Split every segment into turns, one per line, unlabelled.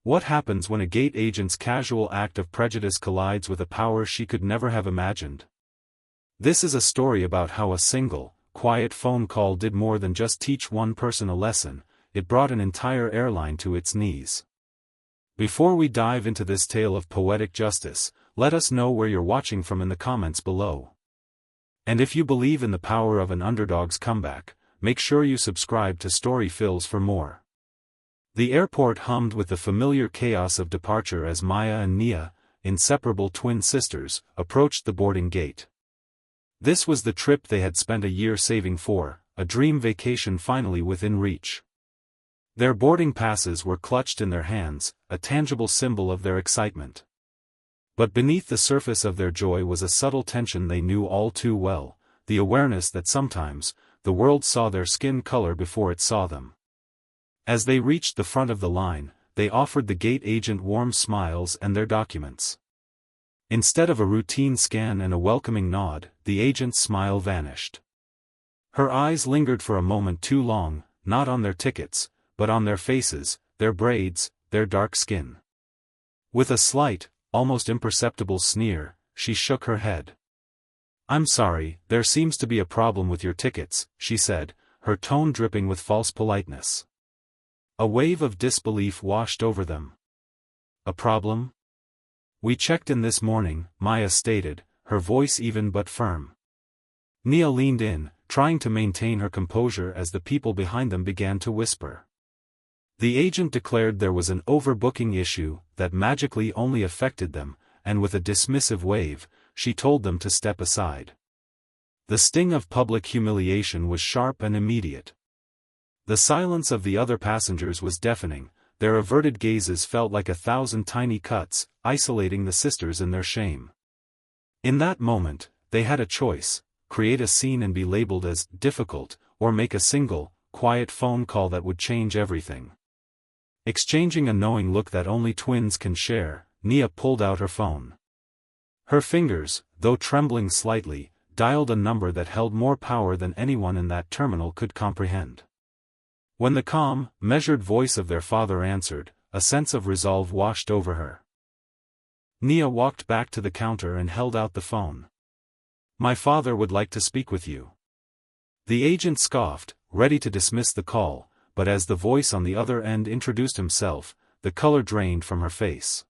What happens when a gate agent's casual act of prejudice collides with a power she could never have imagined? This is a story about how a single, quiet phone call did more than just teach one person a lesson, it brought an entire airline to its knees. Before we dive into this tale of poetic justice, let us know where you're watching from in the comments below. And if you believe in the power of an underdog's comeback, make sure you subscribe to Story Fills for more. The airport hummed with the familiar chaos of departure as Maya and Nia, inseparable twin sisters, approached the boarding gate. This was the trip they had spent a year saving for, a dream vacation finally within reach. Their boarding passes were clutched in their hands, a tangible symbol of their excitement. But beneath the surface of their joy was a subtle tension they knew all too well, the awareness that sometimes, the world saw their skin color before it saw them. As they reached the front of the line, they offered the gate agent warm smiles and their documents. Instead of a routine scan and a welcoming nod, the agent's smile vanished. Her eyes lingered for a moment too long, not on their tickets, but on their faces, their braids, their dark skin. With a slight, almost imperceptible sneer, she shook her head. "I'm sorry, there seems to be a problem with your tickets," she said, her tone dripping with false politeness. A wave of disbelief washed over them. "A problem? We checked in this morning," Maya stated, her voice even but firm. Nia leaned in, trying to maintain her composure as the people behind them began to whisper. The agent declared there was an overbooking issue that magically only affected them, and with a dismissive wave, she told them to step aside. The sting of public humiliation was sharp and immediate. The silence of the other passengers was deafening, their averted gazes felt like 1,000 tiny cuts, isolating the sisters in their shame. In that moment, they had a choice: create a scene and be labeled as difficult, or make a single, quiet phone call that would change everything. Exchanging a knowing look that only twins can share, Nia pulled out her phone. Her fingers, though trembling slightly, dialed a number that held more power than anyone in that terminal could comprehend. When the calm, measured voice of their father answered, a sense of resolve washed over her. Nia walked back to the counter and held out the phone. "My father would like to speak with you." The agent scoffed, ready to dismiss the call, but as the voice on the other end introduced himself, the color drained from her face.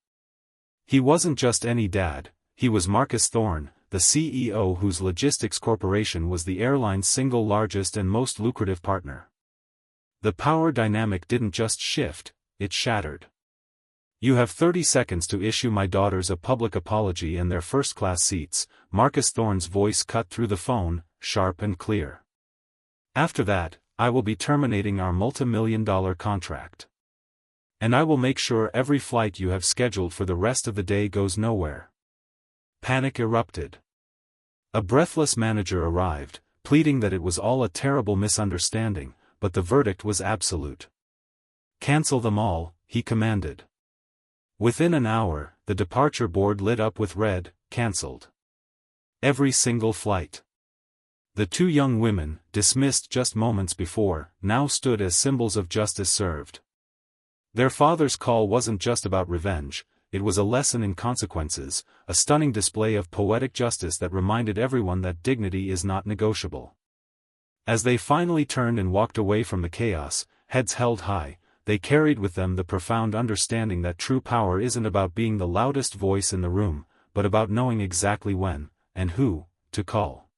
He wasn't just any dad, he was Marcus Thorne, the CEO whose logistics corporation was the airline's single largest and most lucrative partner. The power dynamic didn't just shift, it shattered. "You have 30 seconds to issue my daughters a public apology and their first-class seats," Marcus Thorne's voice cut through the phone, sharp and clear. "After that, I will be terminating our multi-million-dollar contract. And I will make sure every flight you have scheduled for the rest of the day goes nowhere." Panic erupted. A breathless manager arrived, pleading that it was all a terrible misunderstanding, but the verdict was absolute. "Cancel them all," he commanded. Within an hour, the departure board lit up with red, "Cancelled." Every single flight. The two young women, dismissed just moments before, now stood as symbols of justice served. Their father's call wasn't just about revenge, it was a lesson in consequences, a stunning display of poetic justice that reminded everyone that dignity is not negotiable. As they finally turned and walked away from the chaos, heads held high, they carried with them the profound understanding that true power isn't about being the loudest voice in the room, but about knowing exactly when, and who, to call.